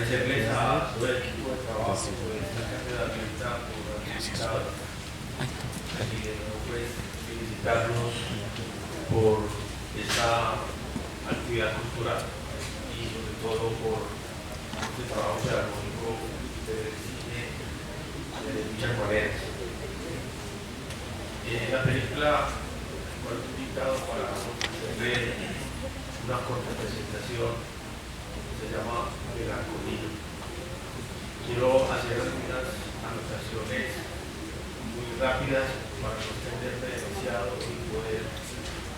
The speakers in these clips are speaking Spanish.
agradecerles a todo el equipo de trabajo por esta cátedra abierta, por haber invitado, y de nuevo pues felicitarlos por esta actividad cultural y sobre todo por este trabajo pedagógico del cine de muchas maneras. La película fue invitado para hacerle una corta presentación, se llama Melancolía. Quiero hacer algunas anotaciones muy rápidas para no extenderme demasiado y poder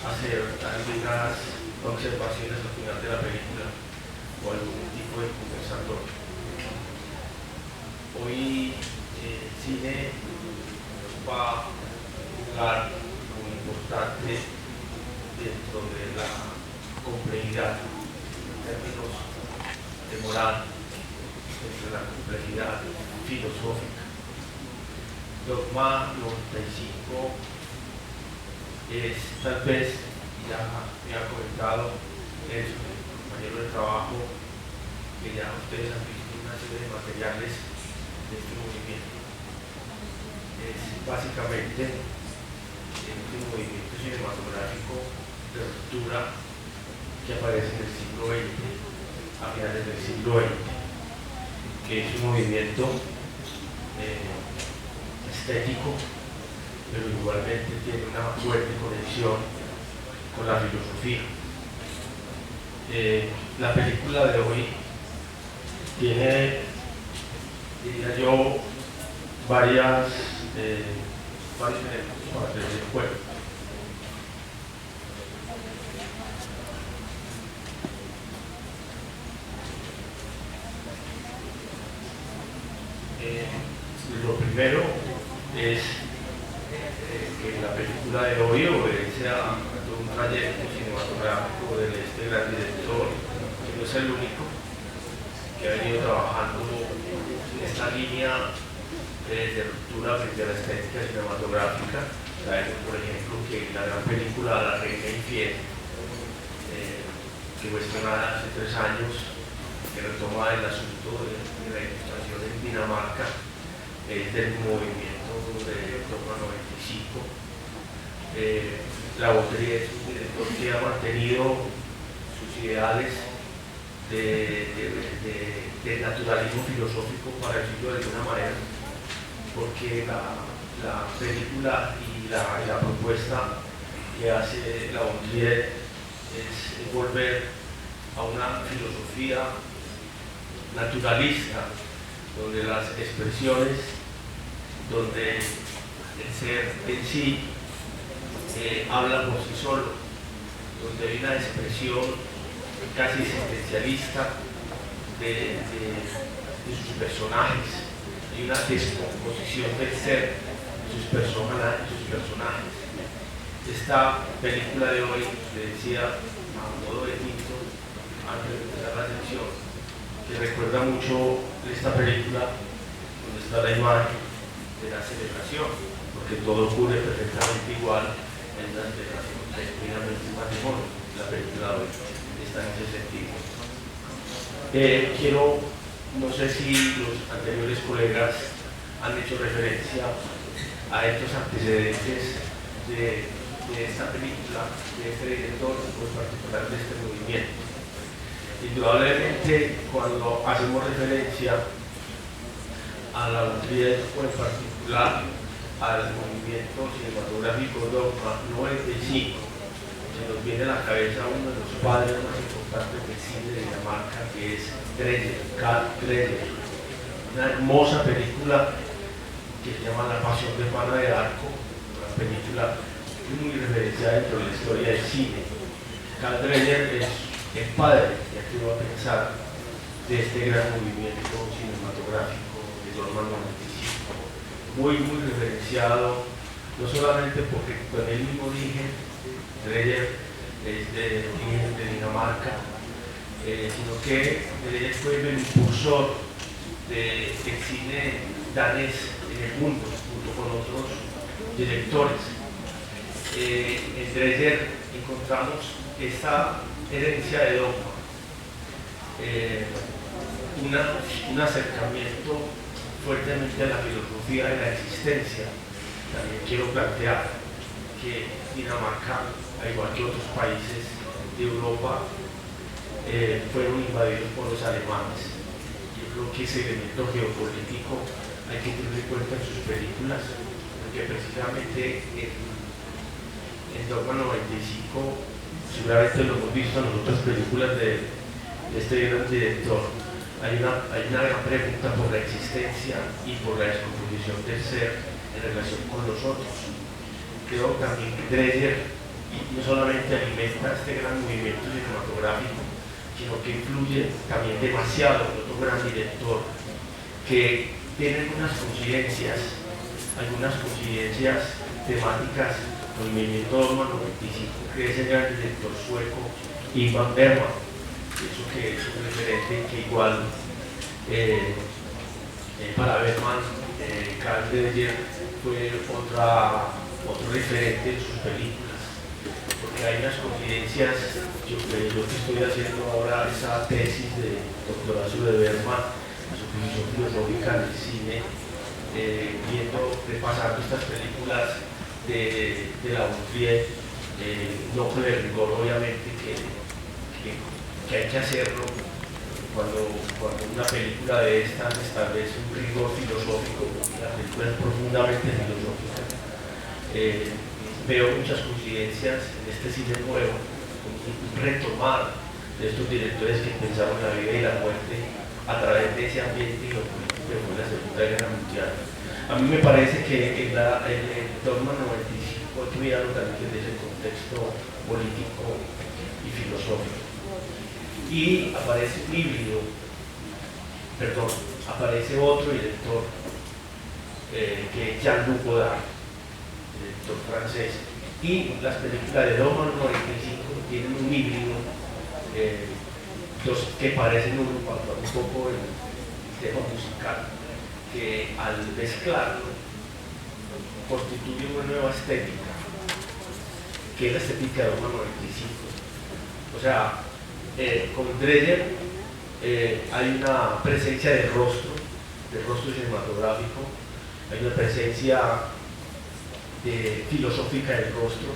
hacer algunas observaciones al final de la película o algún tipo de conversatorio. Hoy el cine va a jugar muy importante dentro de la complejidad en términos de moral, dentro de la complejidad filosófica. Dogma 95 es tal vez, ya me ha comentado eso, el compañero de trabajo, que ya ustedes han visto una serie de materiales de este movimiento. Es básicamente este movimiento cinematográfico de ruptura que aparece en el siglo XX, a finales del siglo XX, que es un movimiento estético, pero igualmente tiene una fuerte conexión con la filosofía. La película de hoy tiene, diría yo, varios elementos para hacer el juego. Lo primero es que la película de hoy obedece a todo un trayecto cinematográfico de este gran director, que no es el único, que ha venido trabajando en esta línea de ruptura frente a la estética cinematográfica. Sabemos, por ejemplo, que la gran película La Reina Infiel, que fue estrenada hace 3 años, que retoma el asunto de la ilustración en Dinamarca, es del movimiento de Dogma 95. La Baudry es un director que ha mantenido sus ideales de naturalismo filosófico, para decirlo de alguna manera, porque la película y la propuesta que hace la Baudry es volver a una filosofía naturalista, donde las expresiones, donde el ser en sí habla por sí solo, donde hay una expresión casi existencialista de sus personajes, hay una descomposición del ser de sus personajes. Esta película de hoy, le decía a modo de tinto antes de empezar la sección, que recuerda mucho esta película donde está la imagen de la celebración, porque todo ocurre perfectamente igual en la celebración, genuinamente un matrimonio. La película de hoy está en ese sentido. No sé si los anteriores colegas han hecho referencia a estos antecedentes de esta película, de este director, en particular de este movimiento. Indudablemente, cuando hacemos referencia a la Baudry o en particular al movimiento cinematográfico Dogma 95, se nos viene a la cabeza uno de los padres más importantes del cine de Dinamarca, que es Karl Dreyer. Una hermosa película que se llama La Pasión de Juana de Arco, una película muy referenciada dentro de la historia del cine. Karl Dreyer es el padre, ya que uno va a pensar, de este gran movimiento cinematográfico de Dogma 95, muy referenciado, no solamente porque con el mismo origen, Dreyer es de origen de Dinamarca, sino que Dreyer fue el impulsor del cine danés en el mundo, junto con otros directores. En Dreyer encontramos esta herencia de Dogma, un acercamiento fuertemente a la filosofía de la existencia. También quiero plantear que Dinamarca, al igual que otros países de Europa, fueron invadidos por los alemanes. Yo creo que ese elemento geopolítico hay que tener en cuenta en sus películas, porque precisamente en Dogma 95, seguramente lo hemos visto en las otras películas de este gran director, hay una gran pregunta por la existencia y por la descomposición del ser en relación con los otros. Creo también que Dreyer no solamente alimenta este gran movimiento cinematográfico, sino que influye también demasiado en otro gran director que tiene algunas coincidencias temáticas con el movimiento Dogma 95, que es el gran director sueco Ingmar Bergman. Pienso que es un referente que igual para Bergman, Carl Dreyer fue otro referente en sus películas, porque hay unas coincidencias. Yo que estoy haciendo ahora esa tesis de doctorado de Bergman, su posición filosófica del cine, repasando estas películas de la Boutrier, no con el rigor obviamente que hay que hacerlo cuando una película de estas establece un rigor filosófico, la película es profundamente filosófica. Veo muchas coincidencias en este cine nuevo, un retomar de estos directores que pensaron la vida y la muerte a través de ese ambiente y lo político que fue la Segunda Guerra Mundial. A mí me parece que el Dogma 95 hay que mirarlo también desde ese contexto político y filosófico. Y aparece otro director, que es Jean-Luc Godard, director francés, y las películas de Dogma 95 tienen un híbrido, que parecen un poco el tema musical, que al mezclarlo constituye una nueva estética, que es la estética de Dogma 95. O sea, con Dreyer hay una presencia del rostro cinematográfico, hay una presencia filosófica del rostro,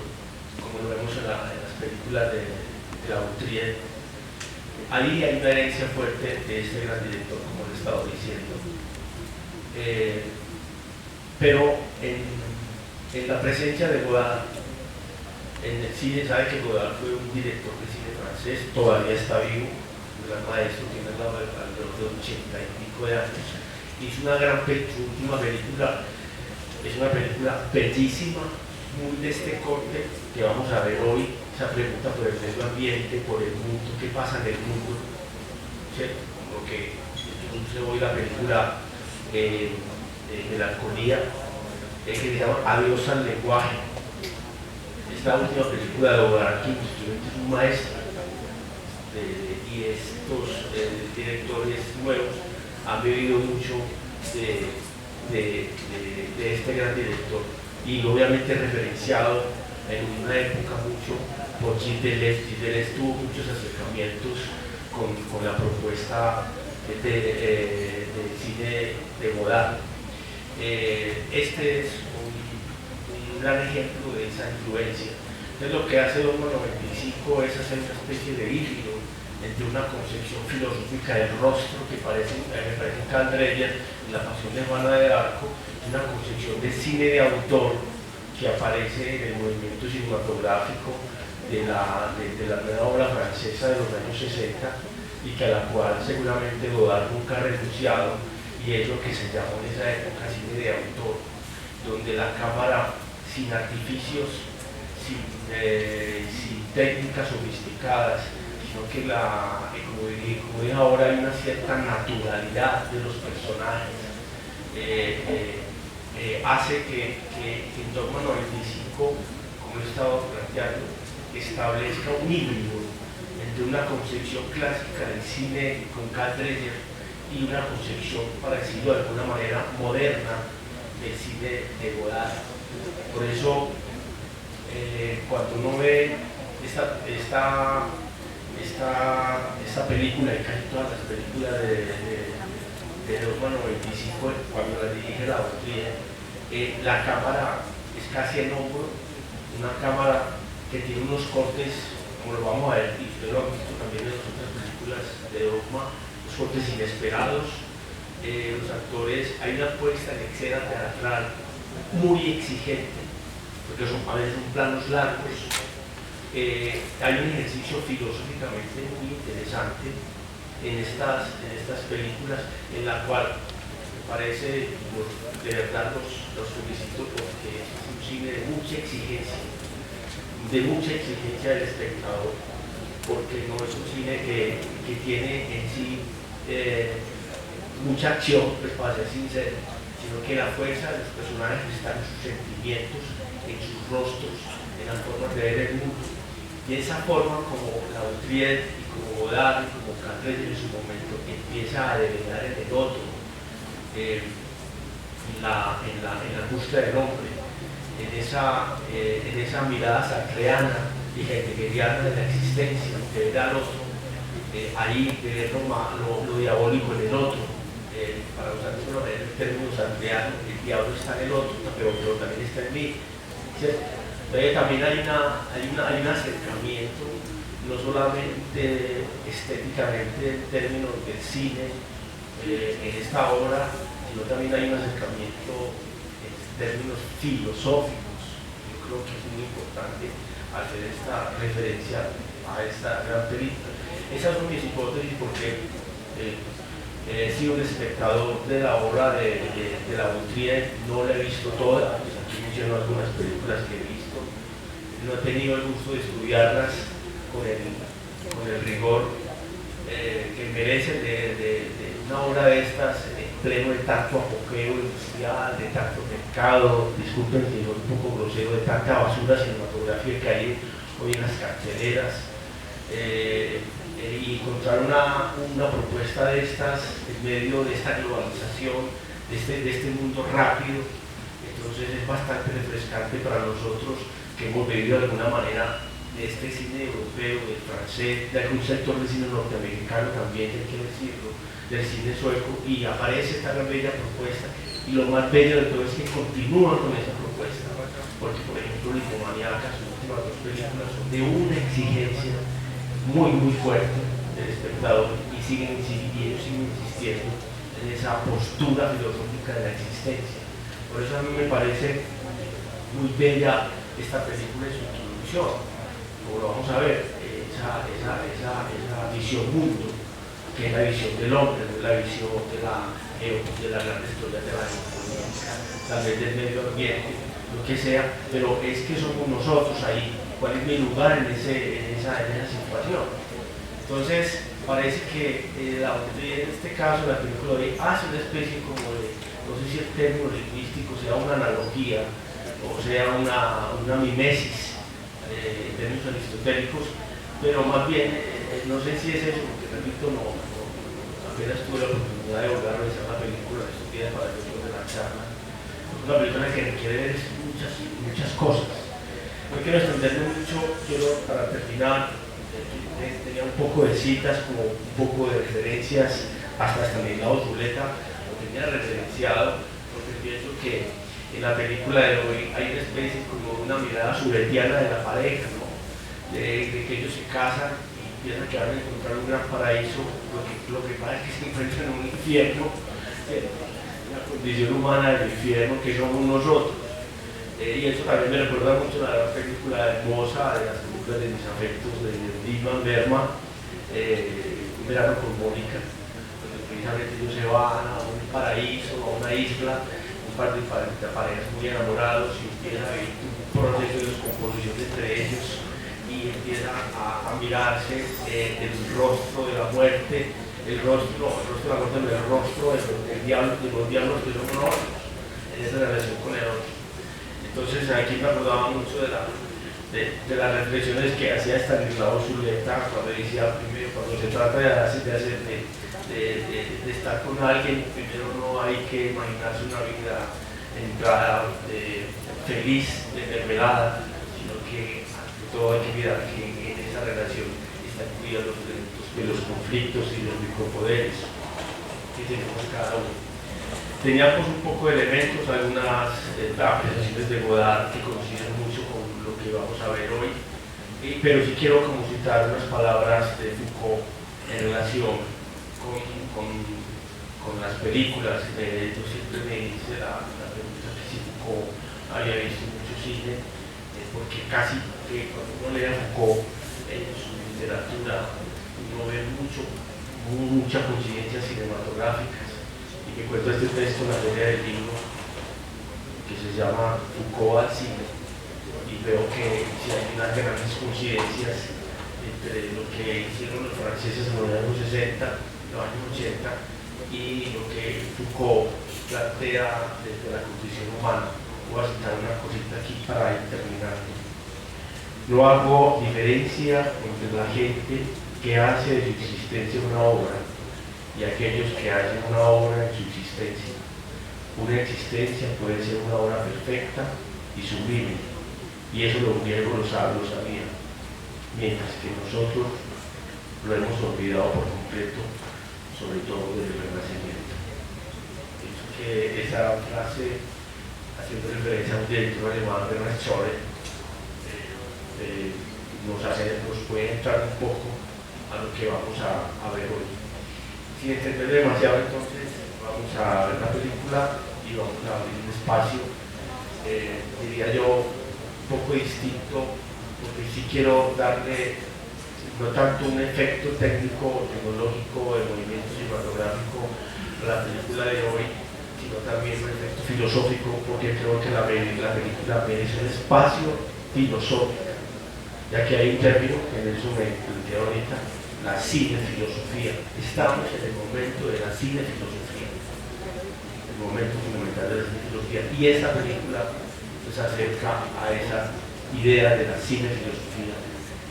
como lo vemos en las películas de la Boutrier. Ahí hay una herencia fuerte de este gran director, como le he estado diciendo. Pero en la presencia de Godard en el cine, sabe que Godard fue un director de cine francés, todavía está vivo, un gran maestro, tiene alrededor de 80 y pico de años. Hizo su última película, es una película bellísima, muy de este corte que vamos a ver hoy, esa pregunta por el medio ambiente, por el mundo, qué pasa en el mundo, ¿cierto? Como que introduce hoy la película de Melancolía, que se llama Adiós al lenguaje. Esta última película de Godard, que es un maestro, y estos directores nuevos han bebido mucho de este gran director, y obviamente referenciado en una época mucho por Gilles Deleuze. Gilles Deleuze tuvo muchos acercamientos con la propuesta del cine de Godard. Este es un gran ejemplo de esa influencia. Entonces lo que hace Dogma 95 es hacer una especie de híbrido entre una concepción filosófica del rostro que me parece en Carl Dreyer, en La Pasión de Juana de Arco, una concepción de cine de autor que aparece en el movimiento cinematográfico de la nueva obra francesa de los años 60, y que a la cual seguramente Godard nunca ha renunciado, y es lo que se llamó en esa época cine de autor, donde la cámara, sin artificios, sin técnicas sofisticadas, sino que como dije ahora, hay una cierta naturalidad de los personajes, hace que en Dogma 95, como he estado planteando, establezca un híbrido entre una concepción clásica del cine con Carl Dreyer y una concepción, para decirlo de alguna manera, moderna del cine de Godard. Por eso, cuando uno ve esta esta película y casi todas las películas de Dogma 95, cuando la dirige la Trier, la cámara es casi en hombro, una cámara que tiene unos cortes, como lo vamos a ver, y usted lo ha visto también en las otras películas de Dogma, los cortes inesperados. Los actores, hay una puesta en escena teatral muy exigente, porque a veces son planos largos. Hay un ejercicio filosóficamente muy interesante en estas películas, en la cual me parece, de verdad los felicito, porque es un cine de mucha exigencia del espectador, porque no es un cine que tiene en sí mucha acción, pues para ser sincero, sino que la fuerza de los personajes está en sus sentimientos, en sus rostros, en las formas de ver el mundo. Y esa forma como Lautrier y como Godard y como Candrés en su momento empieza a develar en el otro, en la búsqueda del hombre, en esa mirada sartreana y heideggeriana de la existencia, de ver al otro, ahí de ver lo diabólico en el otro. Para usar el término sartreano, el diablo está en el otro, pero también está en mí, ¿cierto? Entonces también hay un acercamiento, no solamente estéticamente en términos del cine en esta obra, sino también hay un acercamiento en términos filosóficos. Yo creo que es muy importante hacer esta referencia a esta gran película. Esas son mis hipótesis porque he sido un espectador de la obra de la Lautrier, no la he visto toda, pues aquí menciono algunas películas que he visto, no he tenido el gusto de estudiarlas con el rigor que merecen de una obra de estas en pleno de tanto apogeo industrial, de tanto mercado, disculpen si soy un poco grosero, de tanta basura cinematográfica que hay hoy en las carteleras. Y encontrar una propuesta de estas en medio de esta globalización, de este mundo rápido, entonces es bastante refrescante para nosotros que hemos vivido de alguna manera de este cine europeo, del francés, de algún sector del cine norteamericano también, hay que decirlo, del cine sueco, y aparece esta gran bella propuesta, y lo más bello de todo es que continúan con esa propuesta, porque por ejemplo Lipomaniaca, sus últimas dos películas son de una exigencia muy fuerte del espectador y ellos siguen insistiendo en esa postura filosófica de la existencia. Por eso a mí me parece muy bella esta película en su introducción, como lo vamos a ver, esa visión mundo, que es la visión del hombre, no es la visión de la gran historia de la geopolítica, tal vez del medio ambiente, lo que sea, pero es que somos nosotros ahí, cuál es mi lugar en esa situación. Entonces, parece que en este caso la película de hoy hace una especie como de, no sé si el término lingüístico sea una analogía o sea una mimesis en términos aristotélicos, pero más bien, no sé si es eso, porque repito, apenas tuve la oportunidad de volver a revisar la película estos días para el de la charla. Es una película que requiere ver muchas cosas. No quiero extenderme mucho, quiero para terminar, tenía un poco de citas, como un poco de referencias, hasta Stanislao Zuleta lo tenía referenciado, porque pienso que en la película de hoy hay una especie como una mirada suretiana de la pareja, ¿no? de que ellos se casan y piensan que van a encontrar un gran paraíso, lo que pasa es que se encuentran en un infierno, la condición humana del infierno que somos nosotros. Y eso también me recuerda mucho a la película hermosa, de las películas de mis afectos de Ingmar Bergman, Un verano con Mónica, donde precisamente ellos se van a un paraíso, a una isla, un par de parejas muy enamorados, y empieza a haber un proceso de descomposición entre ellos y empieza a mirarse el rostro de la muerte, el rostro de la muerte, el rostro del diablo, de los diablos que son nosotros en esa relación con el otro. Entonces aquí me acordaba mucho de las reflexiones que hacía Stanislao Zuleta cuando decía, primero, cuando se trata de estar con alguien, primero no hay que imaginarse una vida entrada feliz, de mermelada, sino que ante todo hay que mirar que en esa relación está incluida los elementos de los conflictos y los micropoderes que tenemos cada uno. Teníamos un poco de elementos, algunas apreciaciones de Godard que coinciden mucho con lo que vamos a ver hoy, pero sí quiero como citar unas palabras de Foucault en relación con las películas. Yo siempre me hice la pregunta que si Foucault había visto mucho cine, porque casi que cuando uno lee a Foucault en su literatura uno ve mucha coincidencias cinematográficas. Y me cuento este texto en la feria del libro que se llama Foucault al cine, y veo que si hay unas grandes coincidencias entre lo que hicieron los franceses en los años 60, los años 80, y lo que Foucault plantea desde la condición humana. Voy a citar una cosita aquí para ir terminando. No hago diferencia entre la gente que hace de su existencia una obra y aquellos que hacen una obra en su existencia. Una existencia puede ser una obra perfecta y sublime, y eso los griegos lo sabían, mientras que nosotros lo hemos olvidado por completo, sobre todo desde el Renacimiento. Pienso que esa frase, haciendo referencia a un director alemán, Bernhard Scholler, nos puede entrar un poco a lo que vamos a ver hoy. Sin entender demasiado, entonces vamos a ver la película y vamos a abrir un espacio, diría yo, un poco distinto, porque sí quiero darle no tanto un efecto técnico o tecnológico de movimiento cinematográfico a la película de hoy, sino también un efecto filosófico, porque creo que la película merece un espacio filosófico, ya que hay un término que en eso me planteé ahorita, la cinefilosofía. Estamos en el momento de la cinefilosofía, el momento fundamental de la cinefilosofía, y esta película se acerca a esa idea de la cinefilosofía,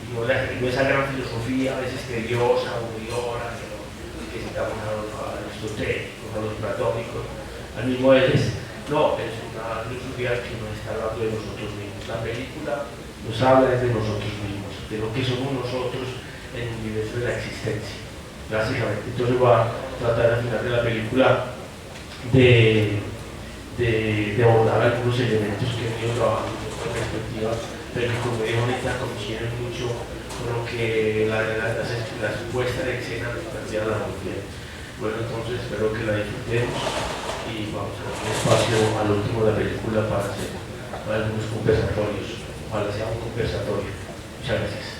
y no esa gran filosofía a veces tediosa, aburridora, que citamos a los aristotélicos, a los platónicos, al mismo Eles. No, es una filosofía que nos está hablando de nosotros mismos. La película nos habla de nosotros mismos, de lo que somos nosotros en el universo de la existencia, básicamente. Entonces va a tratar al final de la película de abordar algunos elementos que he ido trabajando en perspectiva, pero que, como digo ahorita, coinciden mucho con lo que las puestas de escena nos plantean la novela. Bueno, entonces espero que la disfrutemos y vamos a dar un espacio al último de la película para hacer algunos conversatorios. Ojalá sea un conversatorio. Muchas gracias.